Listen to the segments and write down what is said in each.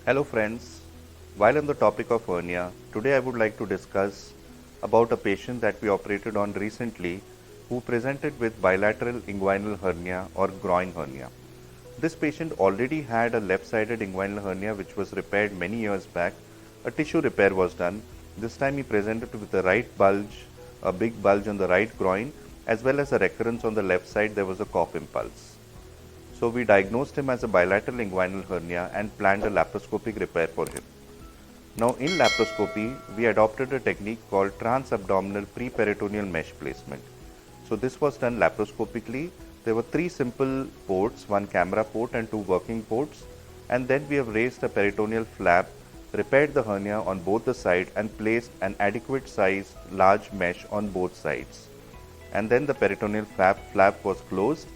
Hello friends, while on the topic of hernia, today I would like to discuss about a patient that we operated on recently who presented with bilateral inguinal hernia or groin hernia. This patient already had a left-sided inguinal hernia which was repaired many years back. A tissue repair was done. This time he presented with a right bulge, a big bulge on the right groin, as well as a recurrence on the left side. There was a cough impulse. So we diagnosed him as a bilateral inguinal hernia and planned a laparoscopic repair for him. Now in laparoscopy, we adopted a technique called transabdominal preperitoneal mesh placement. So this was done laparoscopically. There were 3 simple ports, 1 camera port and 2 working ports, and then we have raised a peritoneal flap, repaired the hernia on both the sides and placed an adequate sized large mesh on both sides. And then the peritoneal flap was closed,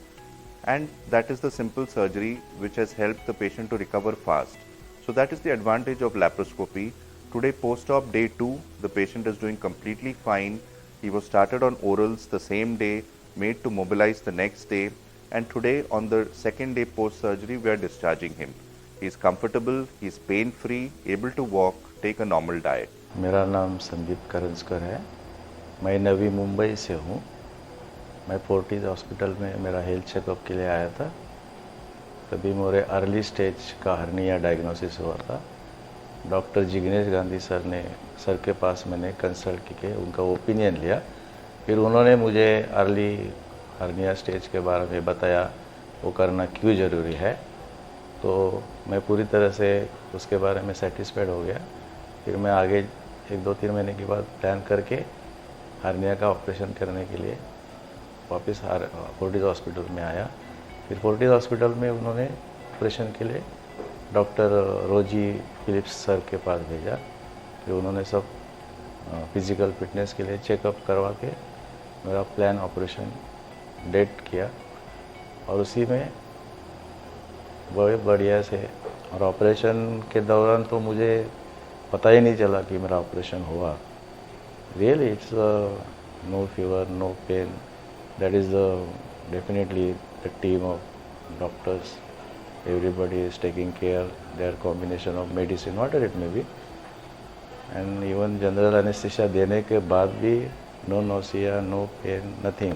and that is the simple surgery which has helped the patient to recover fast. So that is the advantage of laparoscopy. Today post-op day 2, the patient is doing completely fine. He was started on orals the same day, made to mobilize the next day, and today on the second day post-surgery we are discharging him. He is comfortable, he is pain-free, able to walk, take a normal diet. मेरा नाम संदीप करंजकर है। मैं नवी मुंबई से हूँ। मैं Fortis hospital में मेरा health checkup के लिए आया था। तभी मेरे अर्ली स्टेज का हर्निया डायग्नोसिस हुआ था। डॉक्टर जिग्नेश गांधी सर के पास मैंने कंसल्ट की उनका ओपिनियन लिया। फिर उन्होंने मुझे अर्ली हर्निया स्टेज के बारे में बताया वो करना क्यों ज़रूरी है। तो मैं पूरी तरह से उसके बारे में सेटिस्फाइड हो गया। फिर मैं आगे 1-2-3 महीने के बाद प्लान करके हर्निया का ऑपरेशन करने के लिए वापस फोर्टिस हॉस्पिटल में आया। फिर फोर्टिस हॉस्पिटल में उन्होंने ऑपरेशन के लिए डॉक्टर रोजी फिलिप सर के पास भेजा। फिर उन्होंने सब फिज़िकल फिटनेस के लिए चेकअप करवा के मेरा प्लान ऑपरेशन डेट किया और उसी में बड़े बढ़िया से। और ऑपरेशन के दौरान तो मुझे पता ही नहीं चला कि मेरा ऑपरेशन हुआ। Really it's no fever, no pain. That is definitely the team of doctors. Everybody is taking care, their combination of medicine, whatever it may be. And even general anesthesia देने के बाद भी no nausea, no pain, nothing.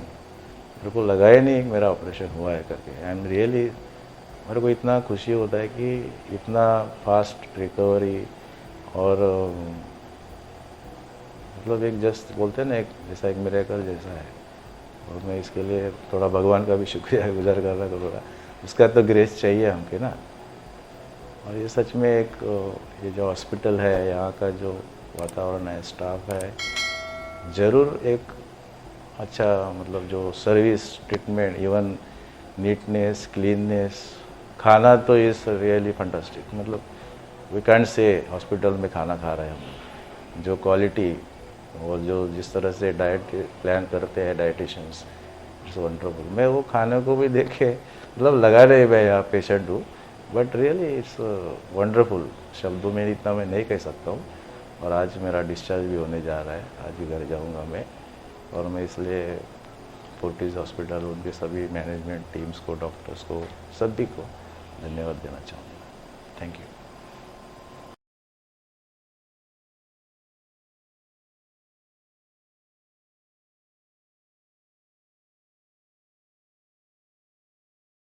मेरे को लगा ही नहीं मेरा operation हुआ है करके। एंड रियली मेरे को इतना खुशी होता है कि इतना फास्ट रिकवरी और मतलब एक जस्ट बोलते हैं ना, एक जैसा एक मिरेकल जैसा है। और मैं इसके लिए थोड़ा भगवान का भी शुक्रिया गुजार कर रहा हूँ। थोड़ा उसका तो ग्रेस चाहिए हमके ना। और ये सच में एक ये जो हॉस्पिटल है, यहाँ का जो वातावरण है, स्टाफ है, ज़रूर एक अच्छा मतलब जो service, treatment, even neatness, cleanness, खाना तो इज़ रियली फंटास्टिक। मतलब वी कैंट से हॉस्पिटल में खाना खा रहे हैं हम। जो क्वालिटी और जो जिस तरह से डाइट प्लान करते हैं डाइटिशियंस, इट्स वंडरफुल। मैं वो खाने को भी देखे मतलब लगा रहे मैं यहाँ पेशेंट हूँ, बट रियली इट्स वंडरफुल। शब्दों में इतना मैं नहीं कह सकता हूँ। और आज मेरा डिस्चार्ज भी होने जा रहा है, आज ही घर जाऊँगा मैं। और मैं इसलिए फोर्टिस हॉस्पिटल, उनके सभी मैनेजमेंट टीम्स को, डॉक्टर्स को, सभी को धन्यवाद देना चाहूँगा। Thank you.